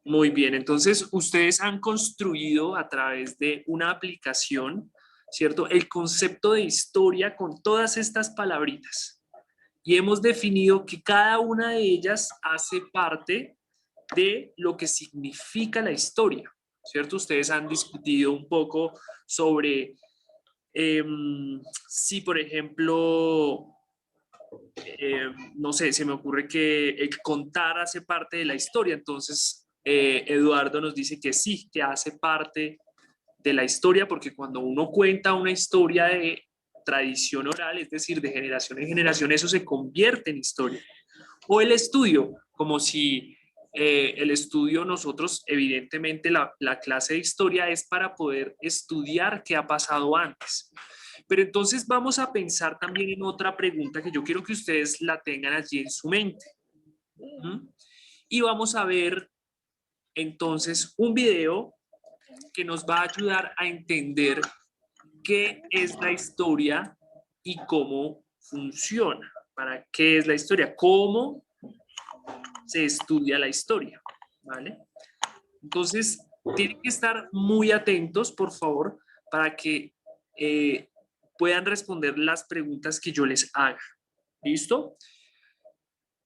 Muy bien, entonces ustedes han construido a través de una aplicación, ¿cierto? El concepto de historia con todas estas palabritas. Y hemos definido que cada una de ellas hace parte de lo que significa la historia, ¿cierto? Ustedes han discutido un poco sobre si, por ejemplo, no sé, se me ocurre que el contar hace parte de la historia, entonces Eduardo nos dice que sí, que hace parte de la historia, porque cuando uno cuenta una historia de tradición oral, es decir, de generación en generación, eso se convierte en historia. O el estudio, como si el estudio nosotros, evidentemente la clase de historia es para poder estudiar qué ha pasado antes. Pero entonces vamos a pensar también en otra pregunta que yo quiero que ustedes la tengan allí en su mente. Y vamos a ver entonces un video que nos va a ayudar a entender qué es la historia y cómo funciona. ¿Para qué es la historia? ¿Cómo se estudia la historia? ¿Vale? Entonces, tienen que estar muy atentos, por favor, para que puedan responder las preguntas que yo les haga. ¿Listo?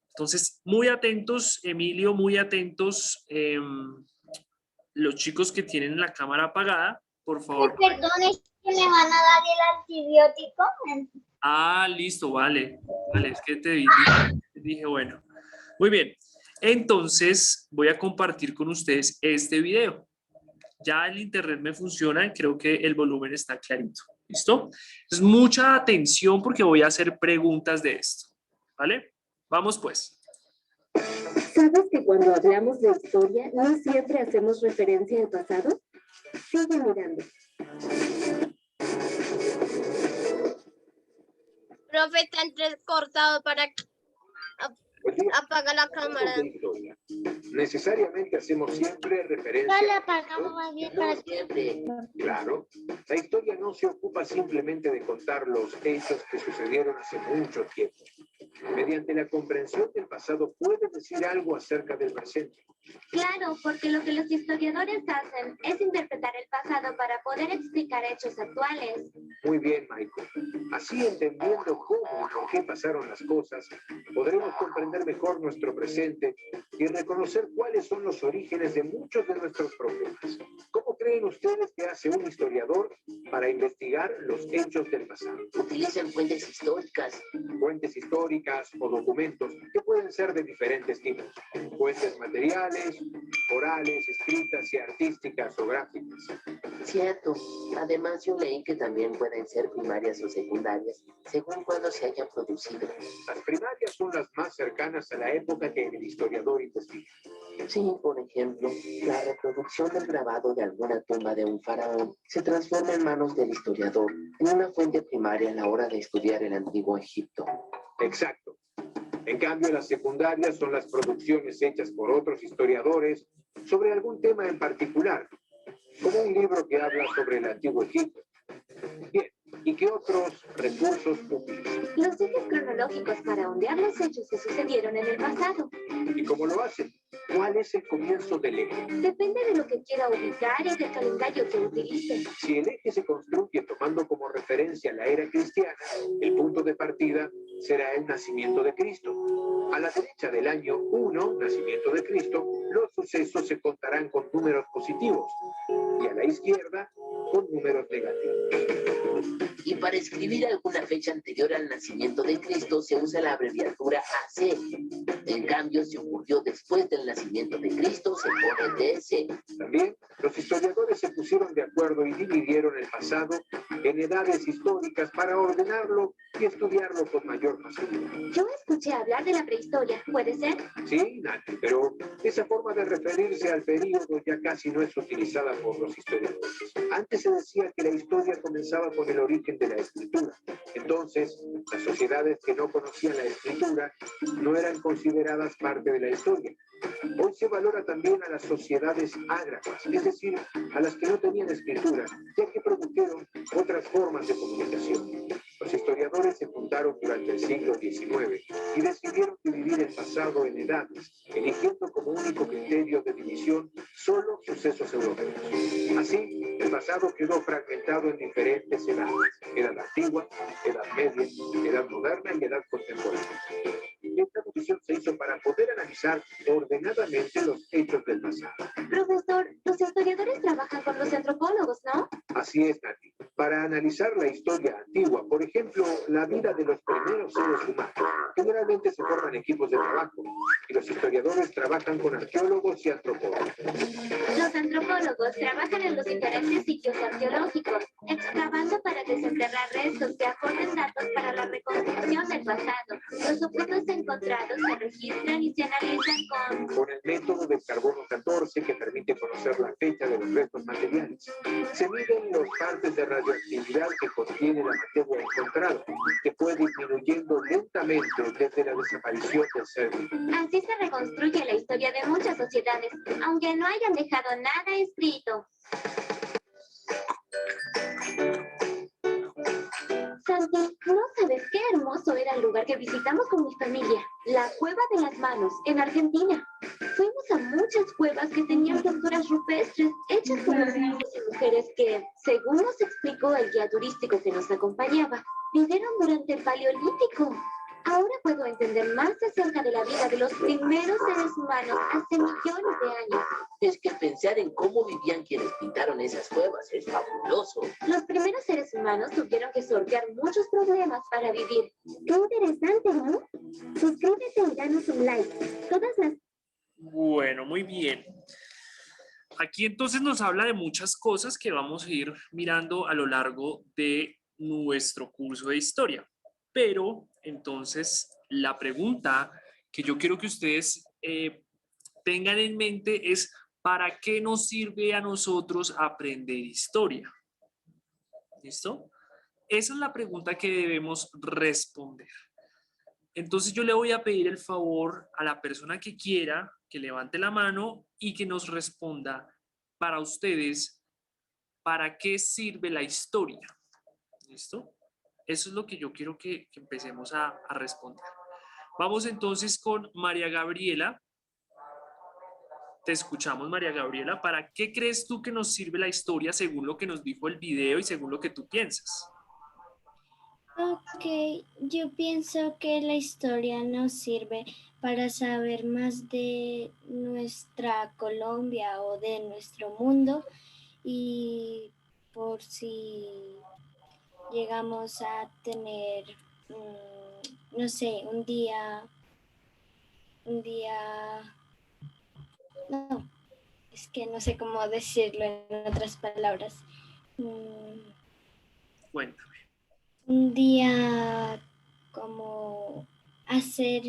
Entonces, muy atentos, Emilio, muy atentos. Los chicos que tienen la cámara apagada, por favor. Perdón, ¿es que me van a dar el antibiótico? Ah, listo, vale. Vale, es que te dije, bueno. Muy bien. Entonces, voy a compartir con ustedes este video. Ya el internet me funciona y creo que el volumen está clarito. ¿Listo? Entonces, mucha atención porque voy a hacer preguntas de esto. ¿Vale? Vamos pues. ¿Sabes que cuando hablamos de historia no siempre hacemos referencia al pasado? Sigue mirando. Profe, está entrecortado para apaga la cámara. Necesariamente hacemos siempre referencia. Ya la apagamos más bien para siempre. Claro, la historia no se ocupa simplemente de contar los hechos que sucedieron hace mucho tiempo. Mediante la comprensión del pasado puede decir algo acerca del presente. Claro, porque lo que los historiadores hacen es interpretar el pasado para poder explicar hechos actuales. Muy bien, Michael. Así, entendiendo cómo y por qué pasaron las cosas, podremos comprender mejor nuestro presente y reconocer cuáles son los orígenes de muchos de nuestros problemas. ¿Cómo creen ustedes que hace un historiador para investigar los hechos del pasado? Utilizan fuentes históricas. Fuentes históricas o documentos que pueden ser de diferentes tipos. Fuentes materiales, orales, escritas y artísticas o gráficas. Cierto. Además, yo leí que también pueden ser primarias o secundarias, según cuando se hayan producido. Las primarias son las más cercanas a la época que el historiador investiga. Sí, por ejemplo, la reproducción del grabado de alguna tumba de un faraón se transforma en manos del historiador en una fuente primaria a la hora de estudiar el antiguo Egipto. Exacto. En cambio, las secundarias son las producciones hechas por otros historiadores sobre algún tema en particular, como un libro que habla sobre el antiguo Egipto. Bien, ¿y qué otros recursos útiles? Los ejes cronológicos para ondear los hechos que sucedieron en el pasado. ¿Y cómo lo hacen? ¿Cuál es el comienzo del eje? Depende de lo que quiera ubicar y del calendario que utilice. Si el eje se construye tomando como referencia la era cristiana, el punto de partida será el nacimiento de Cristo. A la derecha del año 1, nacimiento de Cristo, los sucesos se contarán con números positivos y a la izquierda con números negativos. Y para escribir alguna fecha anterior al nacimiento de Cristo se usa la abreviatura AC. En cambio, si ocurrió después del nacimiento de Cristo, se pone DC. También, los historiadores se pusieron de acuerdo y dividieron el pasado en edades históricas para ordenarlo y estudiarlo con mayor facilidad. Yo escuché hablar de la prehistoria, ¿puede ser? Sí, Nati, pero esa forma de referirse al período ya casi no es utilizada por los historiadores. Antes se decía que la historia comenzaba con el origen de la escritura. Entonces, las sociedades que no conocían la escritura no eran consideradas parte de la historia. Hoy se valora también a las sociedades ágrafas, es decir, a las que no tenían escritura, ya que produjeron otras formas de comunicación. Los historiadores se juntaron durante el siglo XIX y decidieron dividir el pasado en edades, eligiendo como único criterio de división solo sucesos europeos. Así, el pasado quedó fragmentado en diferentes edades: edad antigua, edad media, edad moderna y edad contemporánea. Esta división se hizo para poder analizar ordenadamente los hechos del pasado. Profesor, los historiadores trabajan con los antropólogos, ¿no? Así es, Nati. Para analizar la historia antigua, por ejemplo, la vida de los primeros seres humanos, generalmente se forman equipos de trabajo y los historiadores trabajan con arqueólogos y antropólogos. Los antropólogos trabajan en los diferentes sitios arqueológicos, excavando para desenterrar restos que aporten datos para la reconstrucción del pasado. Los objetos encontrados se registran y se analizan con el método del carbono 14, que permite conocer la fecha de los restos materiales. Se miden los partes de radioactividad que contiene la materia encontrada, que puede ir disminuyendo lentamente desde la desaparición del ser vivo. Así se reconstruye la historia de muchas sociedades, aunque no hayan dejado nada escrito. Santi, no sabes qué hermoso era el lugar que visitamos con mi familia, la Cueva de las Manos, en Argentina. Fuimos a muchas cuevas que tenían pinturas rupestres hechas por los hombres y mujeres que, según nos explicó el guía turístico que nos acompañaba, vivieron durante el Paleolítico. Ahora puedo entender más acerca de la vida de los primeros seres humanos hace millones de años. Es que pensar en cómo vivían quienes pintaron esas cuevas es fabuloso. Los primeros seres humanos tuvieron que sortear muchos problemas para vivir. ¡Qué interesante!, ¿no? Suscríbete y danos un like. Todas las... Bueno, muy bien. Aquí entonces nos habla de muchas cosas que vamos a ir mirando a lo largo de nuestro curso de historia. Pero entonces la pregunta que yo quiero que ustedes tengan en mente es: ¿para qué nos sirve a nosotros aprender historia? ¿Listo? Esa es la pregunta que debemos responder. Entonces yo le voy a pedir el favor a la persona que quiera que levante la mano y que nos responda para ustedes, ¿para qué sirve la historia? ¿Listo? Eso es lo que yo quiero que empecemos a responder. Vamos entonces con María Gabriela. Te escuchamos, María Gabriela. ¿Para qué crees tú que nos sirve la historia según lo que nos dijo el video y según lo que tú piensas? Ok, yo pienso que la historia nos sirve para saber más de nuestra Colombia o de nuestro mundo, y por si llegamos a tener, no sé, un día, no, es que no sé cómo decirlo en otras palabras. Cuéntame. Un día como hacer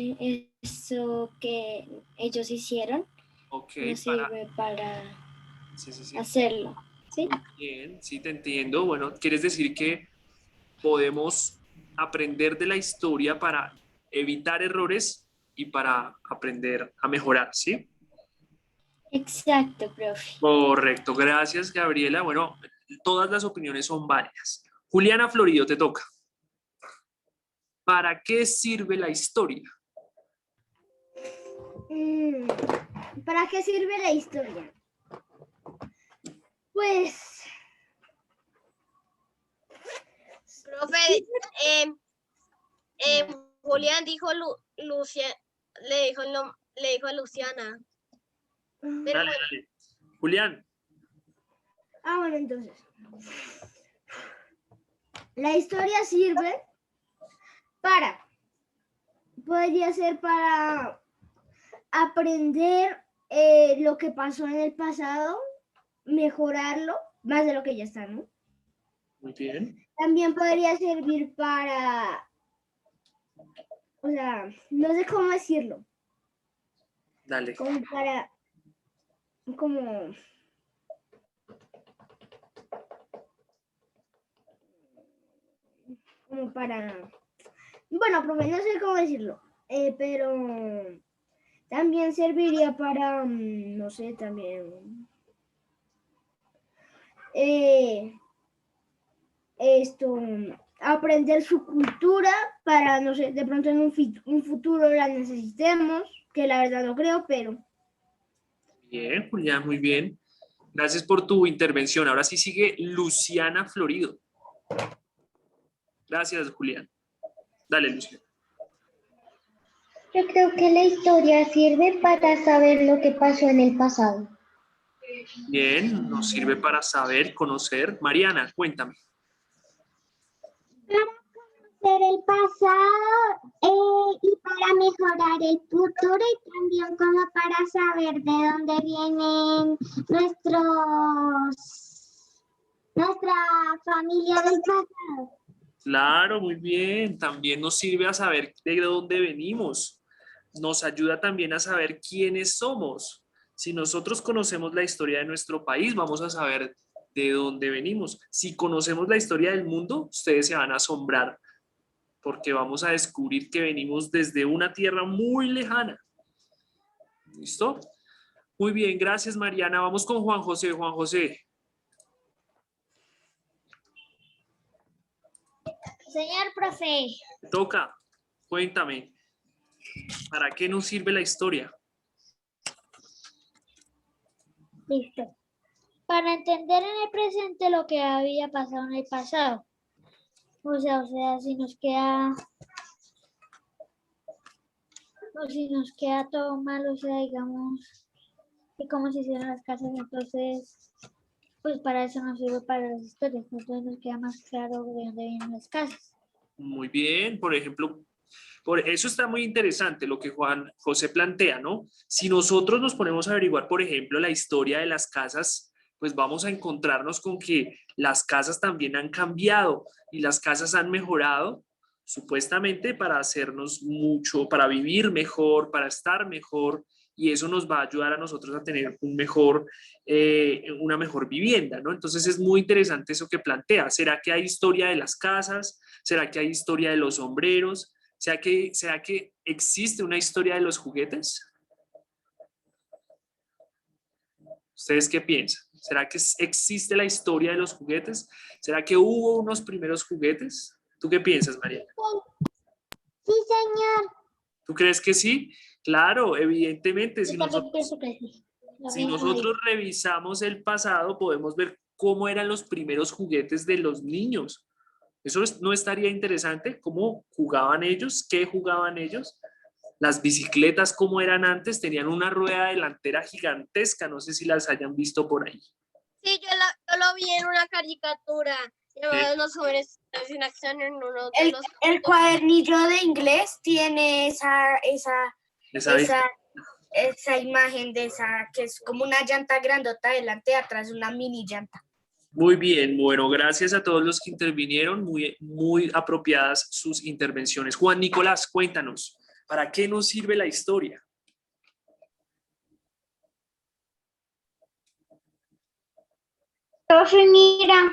eso que ellos hicieron, Ok, nos sirve para sí. hacerlo, ¿sí? Bien, sí te entiendo. Bueno, ¿quieres decir que podemos aprender de la historia para evitar errores y para aprender a mejorar, ¿sí? Exacto, profe. Correcto, gracias, Gabriela. Bueno, todas las opiniones son válidas. Juliana Florido, te toca. ¿Para qué sirve la historia? ¿Para qué sirve la historia? Pues... Profe, Julián dijo le dijo a Luciana. Pero Dale. Julián. bueno, entonces. La historia sirve podría ser para aprender lo que pasó en el pasado, mejorarlo, más de lo que ya está, ¿no? Muy bien. También podría servir para, o sea, no sé cómo decirlo. Dale. Como para, bueno, profe, no sé cómo decirlo, pero también serviría para, no sé, también, aprender su cultura para, no sé, de pronto en un futuro la necesitemos, que la verdad no creo, pero... Bien, Julián, muy bien. Gracias por tu intervención. Ahora sí sigue Luciana Florido. Gracias, Julián. Dale, Luciana. Yo creo que la historia sirve para saber lo que pasó en el pasado. Bien, nos sirve para saber, conocer. Mariana, cuéntame. Para conocer el pasado y para mejorar el futuro y también como para saber de dónde vienen nuestra familia del pasado. Claro, muy bien. También nos sirve a saber de dónde venimos. Nos ayuda también a saber quiénes somos. Si nosotros conocemos la historia de nuestro país, vamos a saber de dónde venimos. Si conocemos la historia del mundo, ustedes se van a asombrar porque vamos a descubrir que venimos desde una tierra muy lejana. ¿Listo? Muy bien, gracias, Mariana. Vamos con Juan José. Juan José. Señor profe. Te toca. Cuéntame. ¿Para qué nos sirve la historia? Listo. Para entender en el presente lo que había pasado en el pasado. O sea, si nos queda todo mal, o sea, digamos, y cómo se hicieron las casas, entonces, pues para eso nos sirve para las historias, entonces nos queda más claro de dónde vienen las casas. Muy bien, por ejemplo, por eso está muy interesante lo que Juan José plantea, ¿no? Si nosotros nos ponemos a averiguar, por ejemplo, la historia de las casas, pues vamos a encontrarnos con que las casas también han cambiado y las casas han mejorado supuestamente para hacernos mucho, para vivir mejor, para estar mejor, y eso nos va a ayudar a nosotros a tener una mejor vivienda, ¿no? Entonces es muy interesante eso que plantea. ¿Será que hay historia de las casas? ¿Será que hay historia de los sombreros? ¿Será que existe una historia de los juguetes? ¿Ustedes qué piensan? ¿Será que existe la historia de los juguetes? ¿Será que hubo unos primeros juguetes? ¿Tú qué piensas, Mariana? Sí, señor. ¿Tú crees que sí? Claro, evidentemente. Yo también pienso que sí. Si nosotros revisamos el pasado, podemos ver cómo eran los primeros juguetes de los niños. ¿Eso no estaría interesante? ¿Cómo jugaban ellos? ¿Qué jugaban ellos? Las bicicletas, ¿cómo eran antes? Tenían una rueda delantera gigantesca. No sé si las hayan visto por ahí. Sí, yo lo vi en una caricatura llamada Los Jóvenes sin Acción en uno de los... El cuadernillo de inglés tiene esa imagen de esa que es como una llanta grandota delante y atrás una mini llanta. Muy bien, bueno, gracias a todos los que intervinieron, muy apropiadas sus intervenciones. Juan Nicolás, cuéntanos, ¿para qué nos sirve la historia? Profe, mira,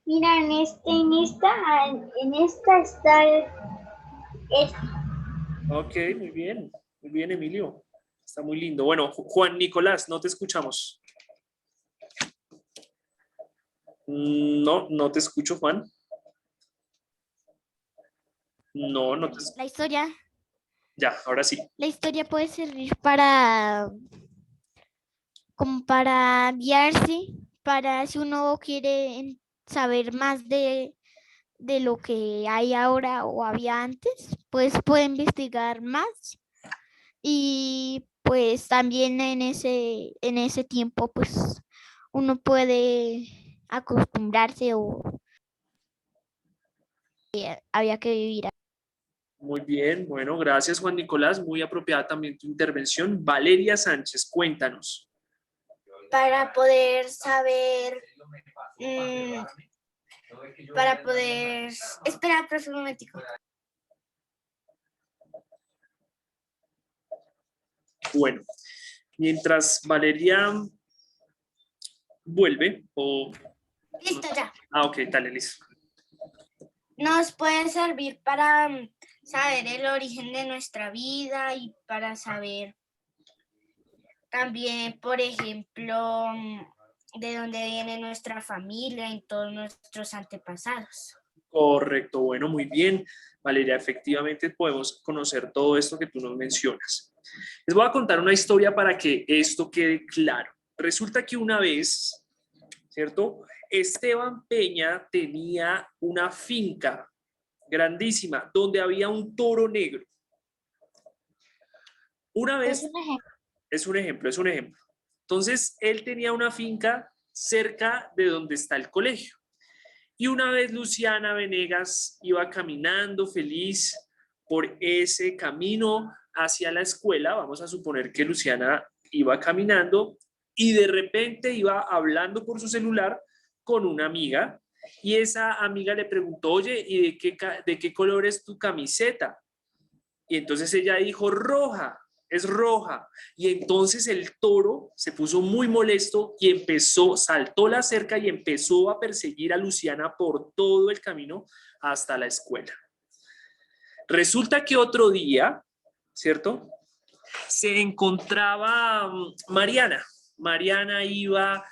en esta está Ok, muy bien, Emilio. Está muy lindo. Bueno, Juan Nicolás, no te escuchamos. No te escucho, Juan. No te escucho. La historia. Ya, ahora sí. La historia puede servir como para guiarse, para si uno quiere saber más de lo que hay ahora o había antes, pues puede investigar más y pues también en ese tiempo pues uno puede acostumbrarse o había que vivir. Muy bien, bueno, gracias Juan Nicolás, muy apropiada también tu intervención. Valeria Sánchez, cuéntanos. Para poder saber, espera, profe, un momentico. Bueno, mientras Valeria vuelve o... Listo, ya. Ah, ok, dale, listo. Nos puede servir para saber el origen de nuestra vida y para saber también, por ejemplo, de dónde viene nuestra familia y todos nuestros antepasados. Correcto, bueno, muy bien, Valeria, efectivamente podemos conocer todo esto que tú nos mencionas. Les voy a contar una historia para que esto quede claro. Resulta que una vez, ¿cierto? Esteban Peña tenía una finca grandísima donde había un toro negro. Una vez, es un ejemplo. Entonces, él tenía una finca cerca de donde está el colegio. Y una vez Luciana Venegas iba caminando feliz por ese camino hacia la escuela. Vamos a suponer que Luciana iba caminando y de repente iba hablando por su celular con una amiga. Y esa amiga le preguntó, oye, ¿y de qué color es tu camiseta? Y entonces ella dijo, roja. Es roja. Y entonces el toro se puso muy molesto y saltó la cerca y empezó a perseguir a Luciana por todo el camino hasta la escuela. Resulta que otro día, ¿cierto? Se encontraba Mariana. Mariana iba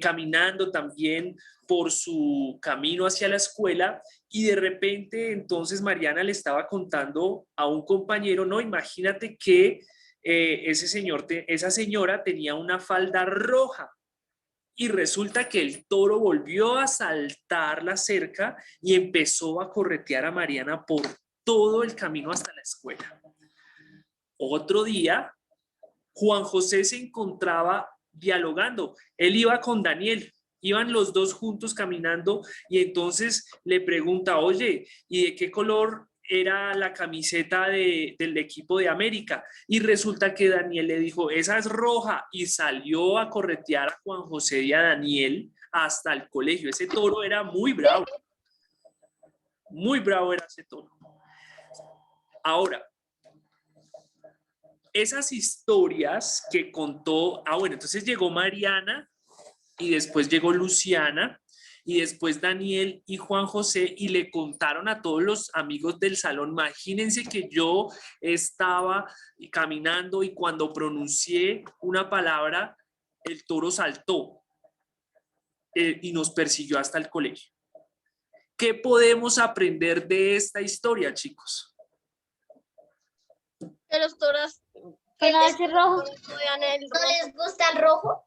caminando también por su camino hacia la escuela y de repente entonces Mariana le estaba contando a un compañero, no, imagínate que esa señora tenía una falda roja y resulta que el toro volvió a saltar la cerca y empezó a corretear a Mariana por todo el camino hasta la escuela. Otro día, Juan José se encontraba dialogando. Él iba con Daniel, iban los dos juntos caminando y entonces le pregunta, oye, ¿y de qué color era la camiseta del equipo de América? Y resulta que Daniel le dijo, esa es roja, y salió a corretear a Juan José y a Daniel hasta el colegio. Ese toro era muy bravo era ese toro. Ahora, esas historias que contó, bueno, entonces llegó Mariana y después llegó Luciana y después Daniel y Juan José y le contaron a todos los amigos del salón. Imagínense que yo estaba caminando y cuando pronuncié una palabra, el toro saltó y nos persiguió hasta el colegio. ¿Qué podemos aprender de esta historia, chicos? Que los toros Que no es rojo. ¿No les gusta el rojo?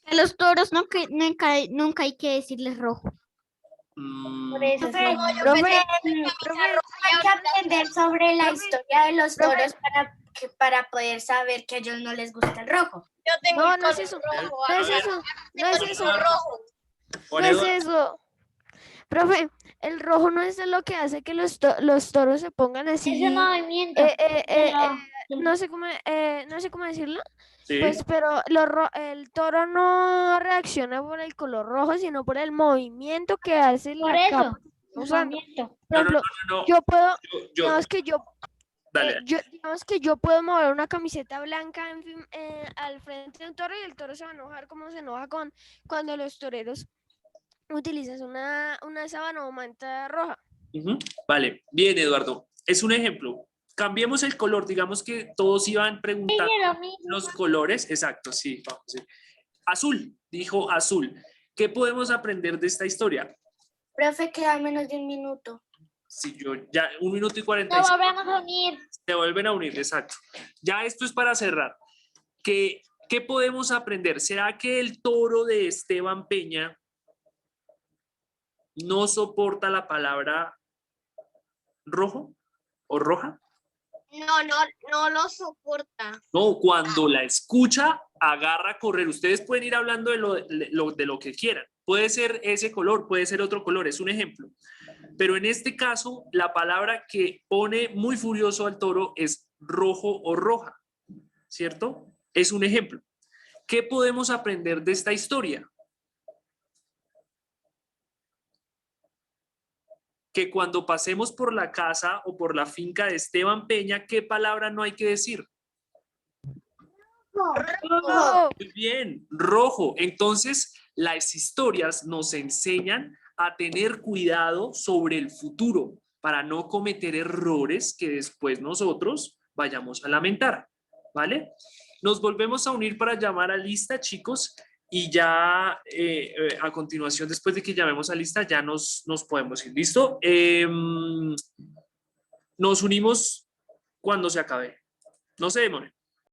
A los toros nunca hay que decirles rojo. Por eso es rojo. Profe, hay que aprender sobre la historia de los toros para poder saber que a ellos no les gusta el rojo. Yo tengo No, el no es color eso. rojo. No es eso. No es eso. Rojo. No es eso. Profe, el rojo no es lo que hace que los toros se pongan así. Ese movimiento. No sé cómo decirlo. ¿Sí? Pues, pero el toro no reacciona por el color rojo, sino por el movimiento que hace Por la eso. capa. El Usando. movimiento. Por ejemplo, No. yo puedo, Yo- Dale. digamos que yo puedo mover una camiseta blanca al frente de un toro y el toro se va a enojar como se enoja cuando los toreros utilizan una sábana o manta roja. Vale, bien, Eduardo. Es un ejemplo. Cambiemos el color. Digamos que todos iban preguntando los colores. Exacto, sí. Vamos, sí. Azul, dijo azul. ¿Qué podemos aprender de esta historia? Profe, queda menos de un minuto. Si yo ya 1 minuto y 45. Nos volvemos a unir. Se vuelven a unir, exacto. Ya esto es para cerrar. ¿Qué podemos aprender? ¿Será que el toro de Esteban Peña no soporta la palabra rojo o roja? No lo soporta. No, cuando la escucha, agarra a correr. Ustedes pueden ir hablando de lo que quieran. Puede ser ese color, puede ser otro color, es un ejemplo. Pero en este caso, la palabra que pone muy furioso al toro es rojo o roja, ¿cierto? Es un ejemplo. ¿Qué podemos aprender de esta historia? Que cuando pasemos por la casa o por la finca de Esteban Peña, ¿qué palabra no hay que decir? Rojo. Muy bien, rojo. Entonces, las historias nos enseñan a tener cuidado sobre el futuro para no cometer errores que después nosotros vayamos a lamentar, ¿vale? Nos volvemos a unir para llamar a lista, chicos, y ya a continuación, después de que llamemos a lista, ya nos podemos ir. ¿Listo? Nos unimos cuando se acabe. No se demore.